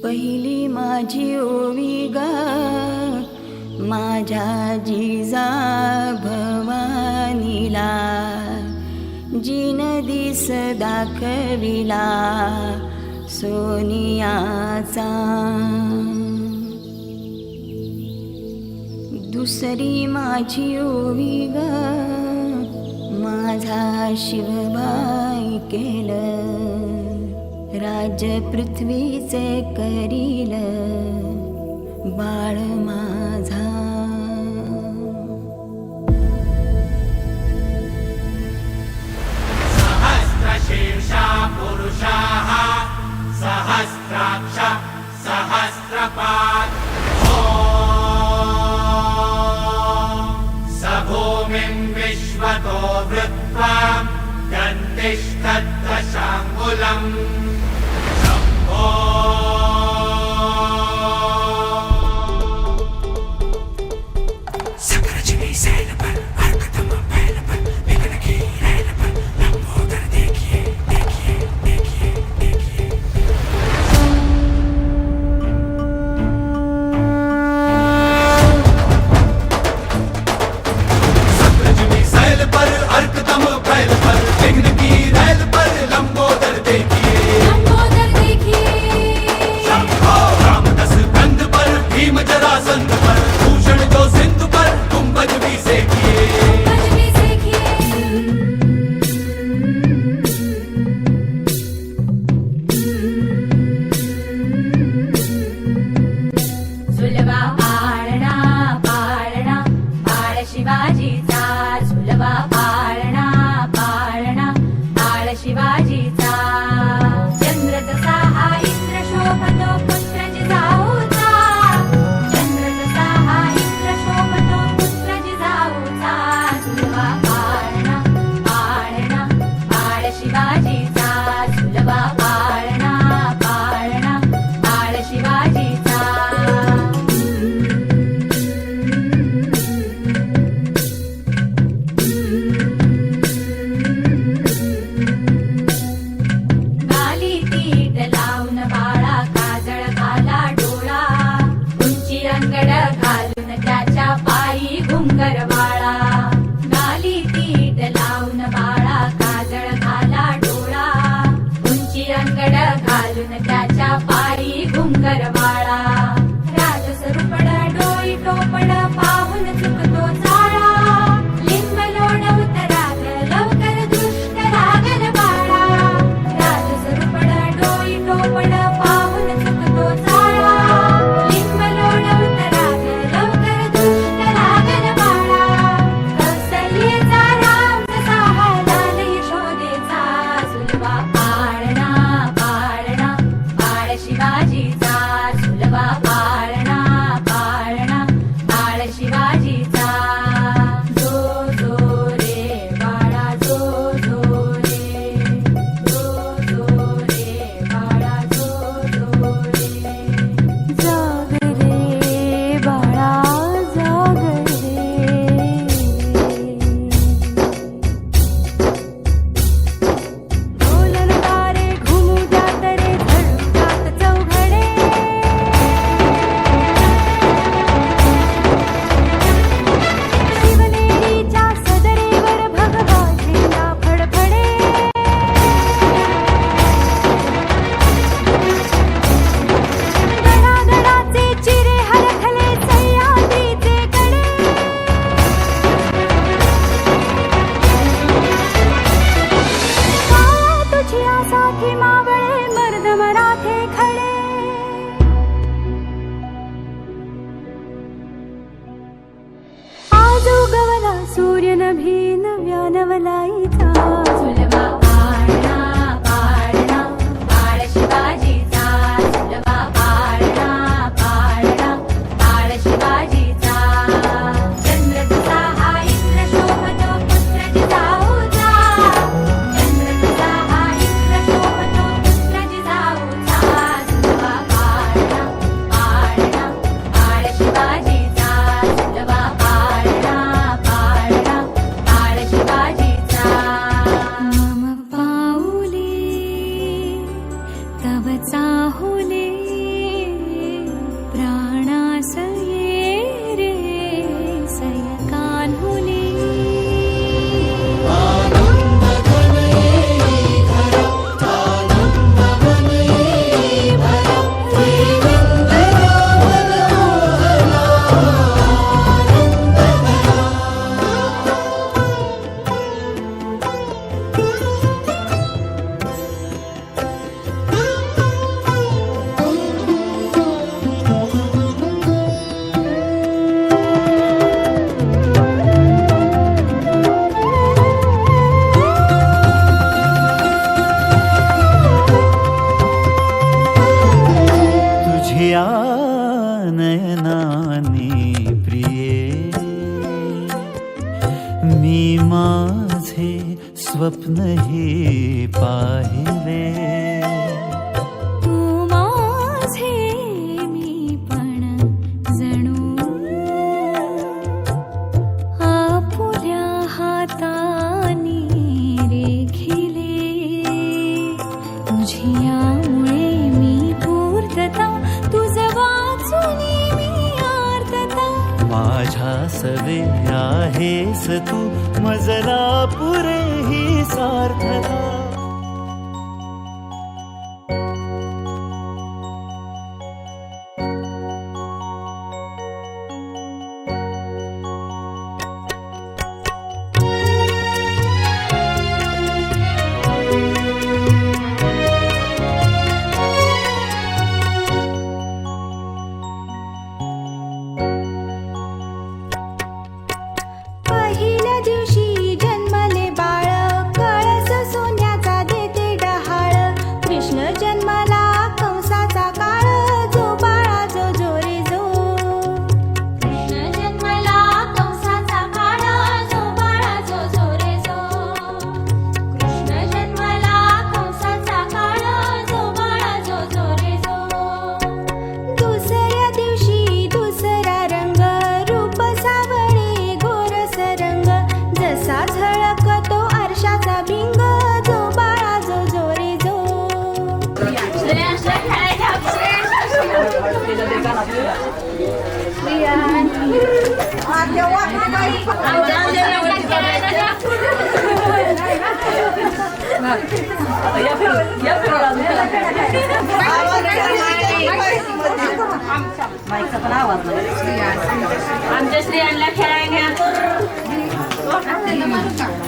पहिली माझी ओवी ग माझ्या जिजा भवानीला, जिन दिस दाखविला सोनियाचा. दुसरी माझी ओवी ग माझा शिवबाई केलं, राज्य पृथ्वीचे करील बाळ माझा. सहस्रशीर्षा पुरुषाः सहस्राक्ष सहस्रपात्. स भूमिं विश्वतो वृत्वा गन्तिष्ठद्दशाङ्गुलम्. शम्भो सकरजनी सैल पर हरकतम फैल पर विघ्न की रैल पर लंबोदर देखिए देखिए देखिए देखिए. सकरजनी सैल पर हरकतम फैल पर विघ्न की रैल पर लंबोदर देखिए लंबोदर देखिए. शंभो रामदस कंध पर भीम जरासंध पर भूषण जो सिंधु पर गुंबज भी सेकिए. झुलवा पाळणा पाळणा बाळ शिवाजीचा, झुलवा पाळणा पाळणा बाळ शिवाजीचा. चंद्र जसा हा इंद्र शोभतो पुत्र जिजाऊचा, चंद्र जसा हा इंद्र शोभतो पुत्र जिजाऊचा. झुलवा पाळणा पाळणा बाळ शिवाजीचा, झुलवा पाळणा पाळणा बाळ शिवाजीचा. गाली तीट लावून बाळा काजळ घाला डोळा, उंची अंगड घालून त्याच्या पायी घुंगर वाळा. गाली तीट लावून बाळा काजळ घाला डोळा, उंची अंगड घालून त्याच्या पायी घुंगर वाळा. राजसरूपड डोई टोपड पाहून चुकतो चाळा, लिंब लोण उतराग लवकर दृष्ट लागल बाळा. राजसरूपड डोई टोपड पाहून चुकतो चाळा, लिंब लोण उतराग लवकर दृष्ट लागल बाळा. कौसल्येचा राम जसा हा लाल यशोदेचा, झुलवा पाळणा पाळणा बाळ शिवाजीचा, झुलवा पाळणा पाळणा बाळ शिवाजीचा. जो जो रे बाळा जो जो रे, जो जो रे बाळा जो जो रे. जाग रे बाळा जाग रे, ढोलन तारे घुमू द्यात रे धडकात चौघडे. शिवनेरीच्या सदरेवर भगवा झेंडा फडफडे. गडागडाचे चिरे हरखले सह्याद्रीचे कडे. काया तुझी आसाठी मावळे मर्द मराठे खडे. आज उगवला सूर्य नभी नव्या नवलाईचा, झुलवा पाळणा पाळणा बाळ शिवाजीचा, झुलवा पाळणा पाळणा बाळ शिवाजीचा. चंद्र जसा हा इंद्र शोभतो पुत्र जिजाऊचा, चंद्र जसा हा इंद्र शोभतो पुत्र जिजाऊचा. झुलवा पाळणा पाळणा बाळ शिवाजीचा, झुलवा पाळणा पाळणा बाळ शिवाजीचा. स्वप्नही पाहिले. तू माझे मी पण जणू आपुल्या हातानी रेखिले. तुझियामुळे मी पूर्तता तुझ वाचून मी आर्तता. माझ्या सवे आहेस तू मजला पुरे ही सार्थता. पहिल्या दिवशी जन्मले बाळ कळस सोन्याचा देते डहाळ. कृष्ण जन्मला कंसाचा काळ जो बाळा जो जो रे जो. कृष्ण जन्मला कंसाचा काळ जो बाळा जो जो रे जो. कृष्ण जन्मला कंसाचा काळ जो बाळा जो जो रे जो. दुसऱ्या दिवशी दुसरा रंग रूप सावळे गोरस रंग. जसा झळकतो आरशाचा भिंग जो बाळा जो जो रे जो. आमच्या स्त्रियांना खेळायला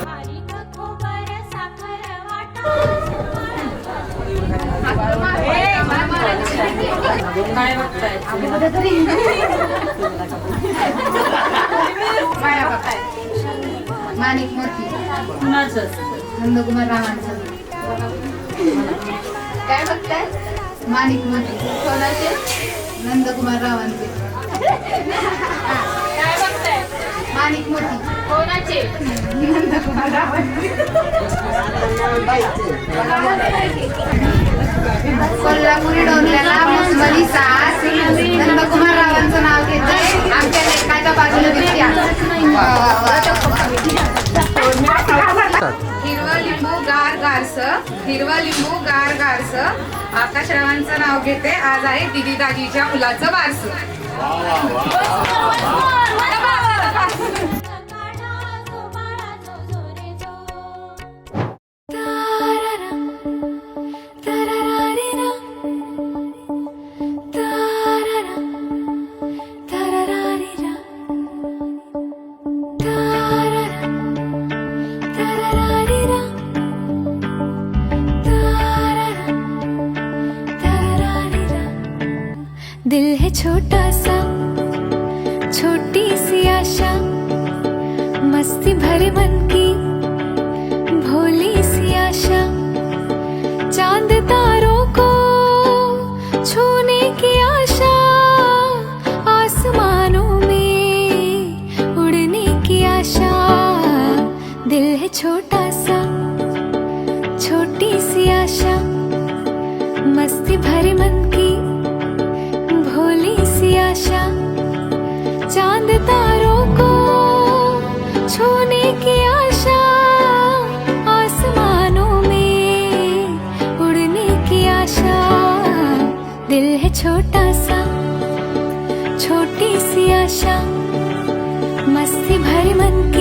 बारीक खोबर साखर वाटा. काय बघताय? माणिक मोती कुणाचं? नंदकुमार रावांचं. काय बघताय? माणिक मोती कोणाचे? नंदकुमार रावांचे. काय बघताय? माणिक मोती कोणाचे? नंदकुमार रावांचे. कोल्हापुरी डोरल्याला मुसमली सास नंदकुमार रावांचं नाव घेते. आमच्या लेखाच्या बाजूला दिसते. हिरवं लिंबू गार गारस हिरवं लिंबू गार गारस. आकाशरावांचं नाव घेते. आज आहे दिदी दाजीच्या मुलाचं बारस. दिल है छोटा सा छोटी सी आशा. मस्ती भरे मन की भोली सी आशा. चांद तारों को छूने की आशा. आसमानों में उड़ने की आशा. दिल है छोटा सा छोटी सी आशा. मस्ती भरे मन की भोली सी आशा. चांद तारों को छूने की आशा. आसमानों में उड़ने की आशा. दिल है छोटा सा छोटी सी आशा. मस्ती भरे मन की